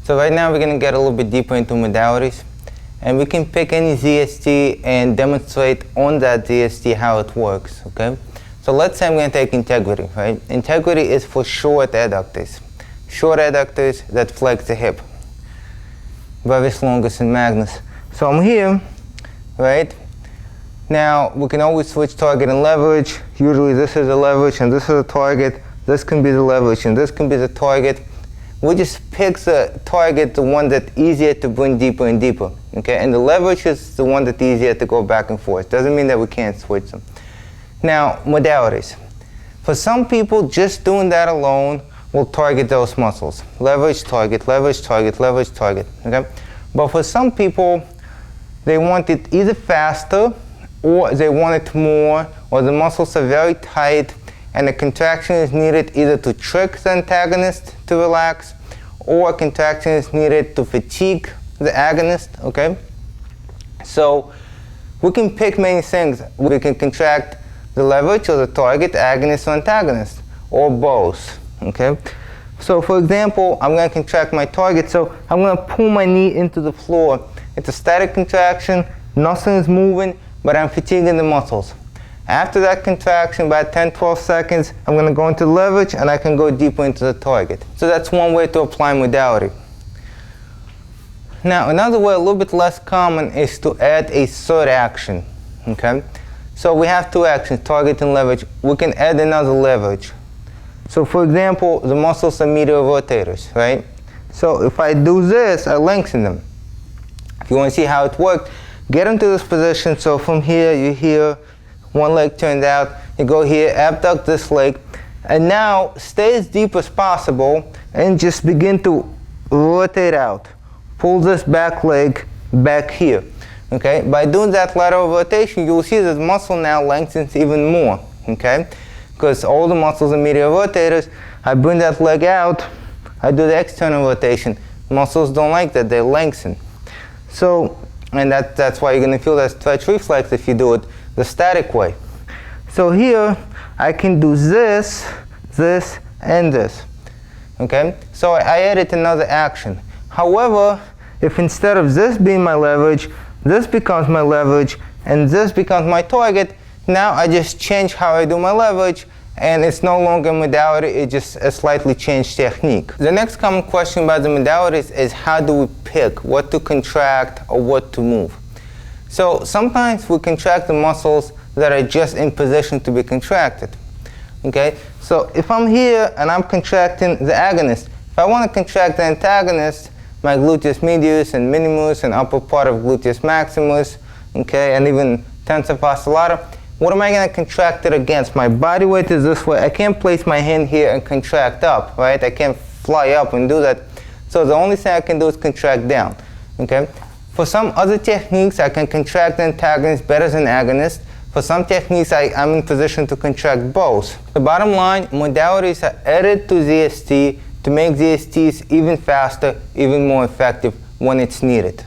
So right now we're going to get a little bit deeper into modalities, and we can pick any ZST and demonstrate on that ZST how it works, okay? So let's say I'm going to take integrity, right? Integrity is for short adductors. Short adductors that flex the hip. Brevis longus and magnus. So I'm here, right? Now we can always switch target and leverage. Usually this is the leverage and this is the target. This can be the leverage and this can be the target. We just pick the target, the one that's easier to bring deeper and deeper, okay? And the leverage is the one that's easier to go back and forth. Doesn't mean that we can't switch them. Now, modalities. For some people, just doing that alone will target those muscles. Leverage, target, leverage, target, leverage, target, okay? But for some people, they want it either faster or they want it more, or the muscles are very tight and the contraction is needed either to trick the antagonist to relax or contraction is needed to fatigue the agonist, okay? So we can pick many things. We can contract the leverage or the target, agonist or antagonist, or both, okay? So for example, I'm going to contract my target, so I'm going to pull my knee into the floor. It's a static contraction, nothing is moving, but I'm fatiguing the muscles. After that contraction, about 10-12 seconds, I'm going to go into leverage and I can go deeper into the target. So that's one way to apply modality. Now another way, a little bit less common, is to add a third action, okay? So we have two actions, target and leverage. We can add another leverage. So for example, the muscles are medial rotators, right? So if I do this, I lengthen them. If you want to see how it worked, get into this position. So from here, you're here, one leg turned out, you go here, abduct this leg, and now stay as deep as possible and just begin to rotate out. Pull this back leg back here. Okay, by doing that lateral rotation, you'll see that the muscle now lengthens even more, okay? Because all the muscles are medial rotators. I bring that leg out, I do the external rotation. Muscles don't like that, they lengthen. So, and that's why you're going to feel that stretch reflex if you do it the static way. So here, I can do this, this, and this, okay? So I added another action. However, if instead of this being my leverage, this becomes my leverage, and this becomes my target, now I just change how I do my leverage, and it's no longer modality, it's just a slightly changed technique. The next common question about the modalities is how do we pick what to contract or what to move? So sometimes we contract the muscles that are just in position to be contracted, okay? So if I'm here and I'm contracting the agonist, if I want to contract the antagonist, my gluteus medius and minimus and upper part of gluteus maximus, okay, and even tensor postellatum, what am I going to contract it against? My body weight is this way. I can't place my hand here and contract up, right? I can't fly up and do that. So the only thing I can do is contract down, okay? For some other techniques, I can contract the antagonist better than agonist. For some techniques, I'm in position to contract both. The bottom line, modalities are added to ZST to make ZSTs even faster, even more effective when it's needed.